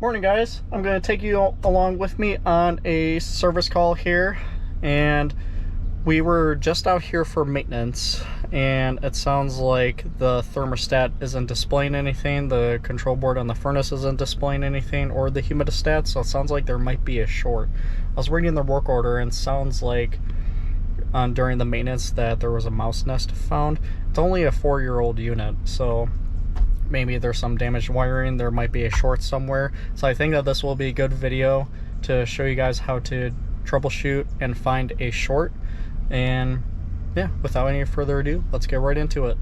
Morning guys, I'm going to take you along with me on a service call here, and we were just out here for maintenance, and it sounds like the thermostat isn't displaying anything, the control board on the furnace isn't displaying anything, or the humidistat, so it sounds like there might be a short. I was reading the work order and it sounds like during the maintenance that there was a mouse nest found. It's only a 4-year-old unit, so maybe there's some damaged wiring, there might be a short somewhere. So I think that this will be a good video to show you guys how to troubleshoot and find a short. And yeah, without any further ado, let's get right into it.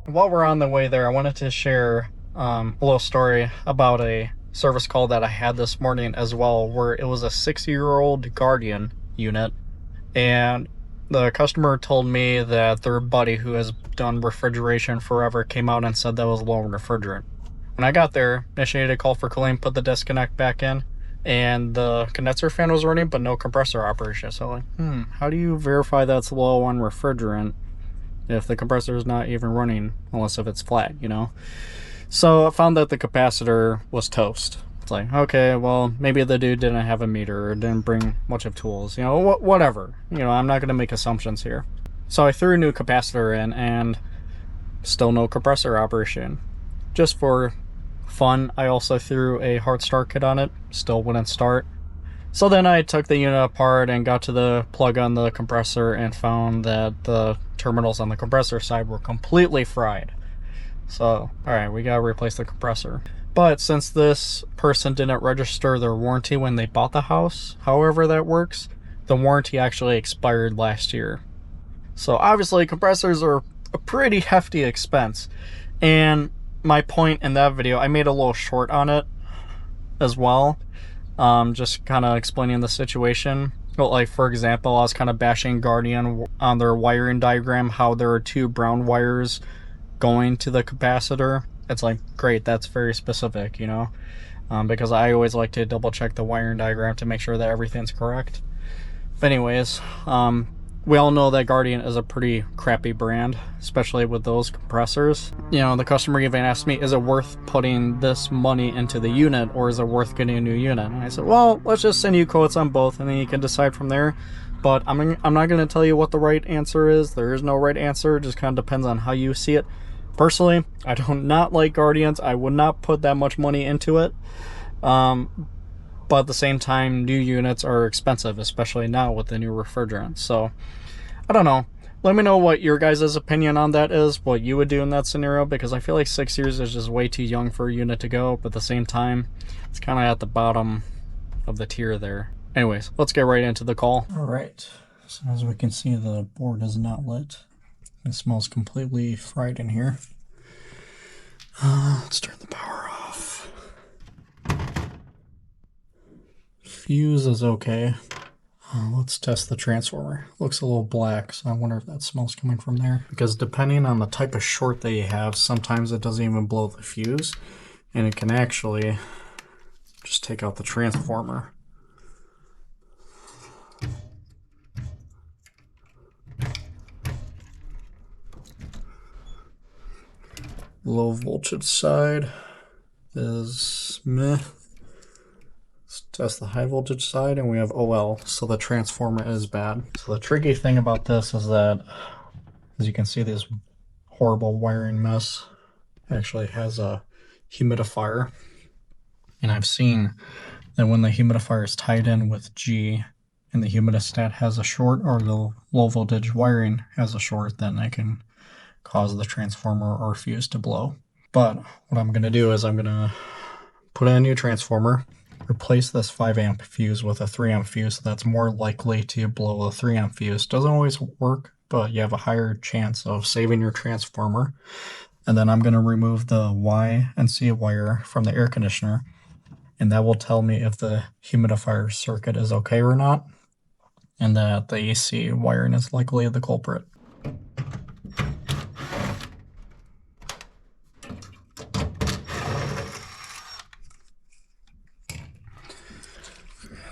While we're on the way there, I wanted to share a little story about a service call that I had this morning as well, where it was a 6-year-old Guardian unit, and the customer told me that their buddy who has done refrigeration forever came out and said that was low refrigerant. When I got there, initiated a call for cooling, put the disconnect back in, and the condenser fan was running but no compressor operation. So like, how do you verify that's low on refrigerant if the compressor is not even running, unless if it's flat, you know? So I found that the capacitor was toast. It's like, okay, well, maybe the dude didn't have a meter or didn't bring much of tools, you know, whatever. You know, I'm not going to make assumptions here. So I threw a new capacitor in and still no compressor operation. Just for fun, I also threw a hard start kit on it, still wouldn't start. So then I took the unit apart and got to the plug on the compressor and found that the terminals on the compressor side were completely fried. So, all right, we gotta replace the compressor. But since this person didn't register their warranty when they bought the house, however that works, the warranty actually expired last year. So obviously compressors are a pretty hefty expense. And my point in that video, I made a little short on it as well. Just kind of explaining the situation. But like, for example, I was kind of bashing Guardian on their wiring diagram, how there are 2 brown wires going to the capacitor. It's like, great, that's very specific, you know, because I always like to double check the wiring diagram to make sure that everything's correct. But anyways, we all know that Guardian is a pretty crappy brand, especially with those compressors. You know, the customer even asked me, is it worth putting this money into the unit, or is it worth getting a new unit? And I said, well, let's just send you quotes on both and then you can decide from there. But I'm not going to tell you what the right answer is. There is no right answer. It just kind of depends on how you see it. Personally, I do not like Guardians. I would not put that much money into it. But at the same time, new units are expensive, especially now with the new refrigerant. So, I don't know. Let me know what your guys' opinion on that is, what you would do in that scenario, because I feel like 6 years is just way too young for a unit to go, but at the same time, it's kind of at the bottom of the tier there. Anyways, let's get right into the call. All right, so as we can see, the board is not lit. It smells completely fried in here. Let's turn the power off. Fuse is okay. Let's test the transformer. Looks a little black, so I wonder if that smell's coming from there. Because depending on the type of short that you have, sometimes it doesn't even blow the fuse, and it can actually just take out the transformer. Low voltage side is meh. Let's test the high voltage side, and we have OL, so the transformer is bad. So the tricky thing about this is that, as you can see, this horrible wiring mess actually has a humidifier. And I've seen that when the humidifier is tied in with G and the humidistat has a short, or the low voltage wiring has a short, then it can cause the transformer or fuse to blow. But what I'm going to do is I'm going to put in a new transformer, replace this 5 amp fuse with a 3 amp fuse that's more likely to blow a 3 amp fuse. Doesn't always work, but you have a higher chance of saving your transformer. And then I'm going to remove the Y and C wire from the air conditioner, and that will tell me if the humidifier circuit is okay or not, and that the AC wiring is likely the culprit.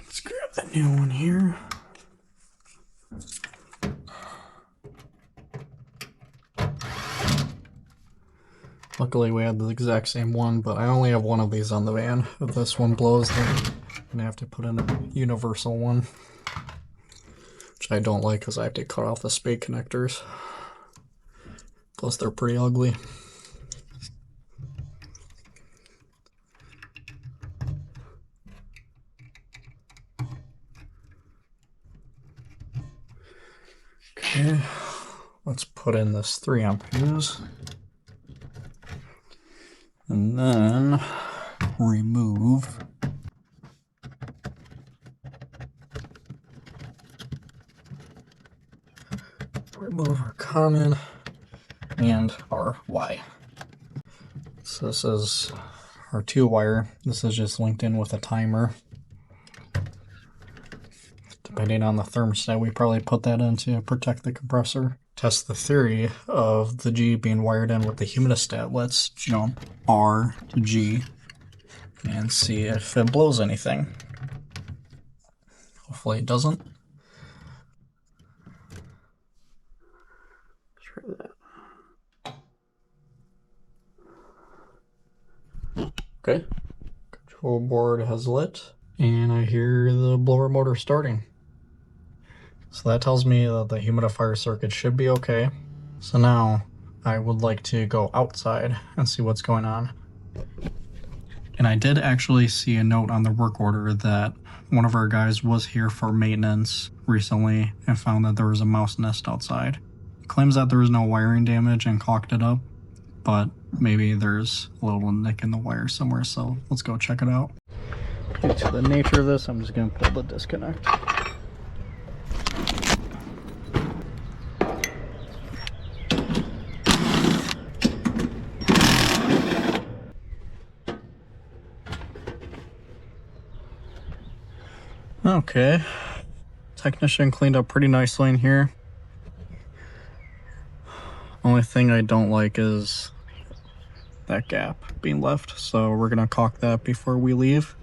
Let's grab the new one here. Luckily we had the exact same one, but I only have one of these on the van. If this one blows, then I'm gonna have to put in a universal one, which I don't like because I have to cut off the spade connectors. Plus they're pretty ugly. Okay, let's put in this 3-amp fuse. And then remove our common and our Y. So this is our 2-wire. This is just linked in with a timer. Depending on the thermostat, we probably put that in to protect the compressor. Test the theory of the G being wired in with the humidistat. Let's jump R to G and see if it blows anything. Hopefully it doesn't. Try that. Okay, control board has lit, and I hear the blower motor starting. So that tells me that the humidifier circuit should be okay. So now I would like to go outside and see what's going on. And I did actually see a note on the work order that one of our guys was here for maintenance recently and found that there was a mouse nest outside. He claims that there was no wiring damage and caulked it up, but maybe there's a little nick in the wire somewhere, so let's go check it out. Due to the nature of this, I'm just going to pull the disconnect. Okay, technician cleaned up pretty nicely in here. Only thing I don't like is that gap being left, so we're gonna caulk that before we leave.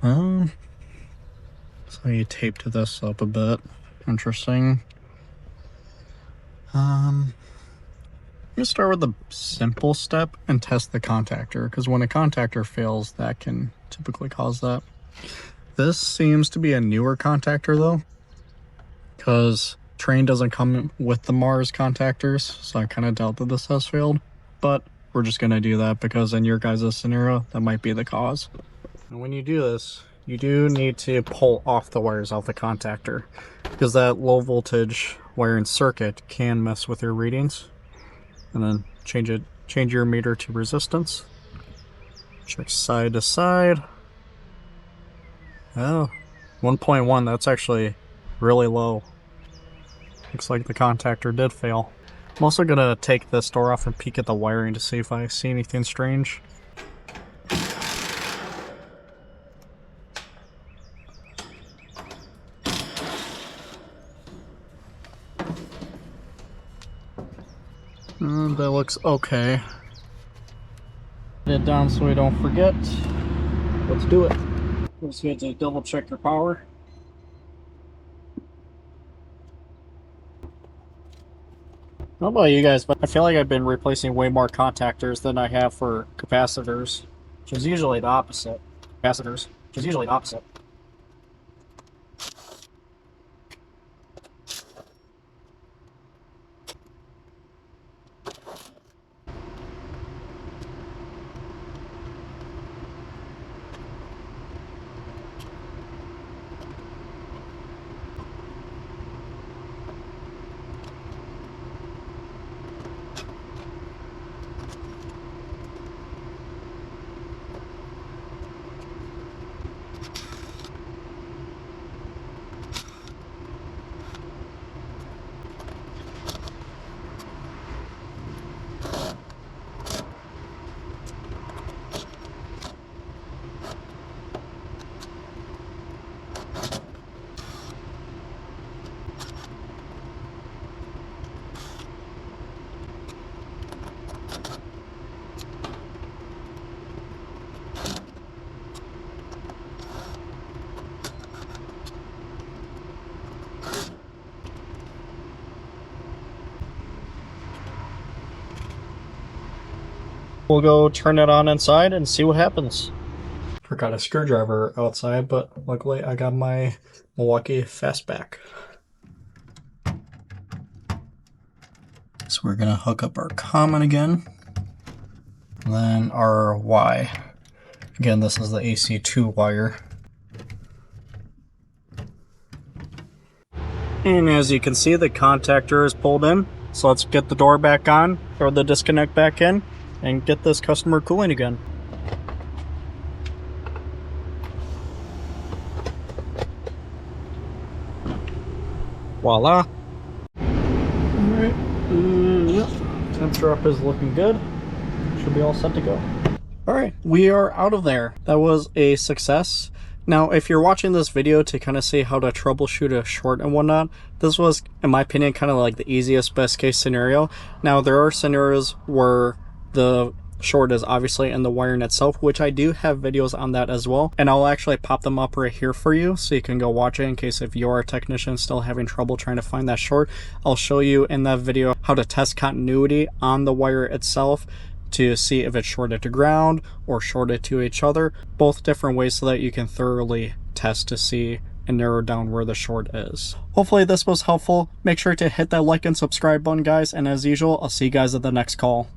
So you taped this up a bit. Interesting. I'm gonna start with the simple step and test the contactor, because when a contactor fails, that can typically cause that. This seems to be a newer contactor though, because Train doesn't come with the Mars contactors, so I kind of doubt that this has failed, but we're just going to do that because in your guys' scenario, that might be the cause. And when you do this, you do need to pull off the wires off the contactor, because that low voltage wiring circuit can mess with your readings. And then change your meter to resistance. Check side to side. Oh, 1.1, that's actually really low. Looks like the contactor did fail. I'm also gonna take this door off and peek at the wiring to see if I see anything strange. That looks okay. Put it down so we don't forget. Let's do it. First, you have to double check your power. I don't know about you guys, but I feel like I've been replacing way more contactors than I have for capacitors, which is usually the opposite. We'll go turn it on inside and see what happens. Forgot a screwdriver outside, but luckily I got my Milwaukee Fastback. So we're gonna hook up our common again. Then our Y. Again, this is the AC2 wire. And as you can see, the contactor is pulled in. So let's get the door back on, or the disconnect back in, and get this customer cooling again. Voila. Alright, temperature up is looking good. Should be all set to go. Alright, we are out of there. That was a success. Now, if you're watching this video to kind of see how to troubleshoot a short and whatnot, this was, in my opinion, kind of like the easiest best case scenario. Now, there are scenarios where the short is obviously in the wiring itself, which I do have videos on that as well, and I'll actually pop them up right here for you so you can go watch it in case if you're a technician still having trouble trying to find that short. I'll show you in that video how to test continuity on the wire itself to see if it's shorted to ground or shorted to each other, both different ways so that you can thoroughly test to see and narrow down where the short is. Hopefully this was helpful. Make sure to hit that like and subscribe button, guys, and as usual, I'll see you guys at the next call.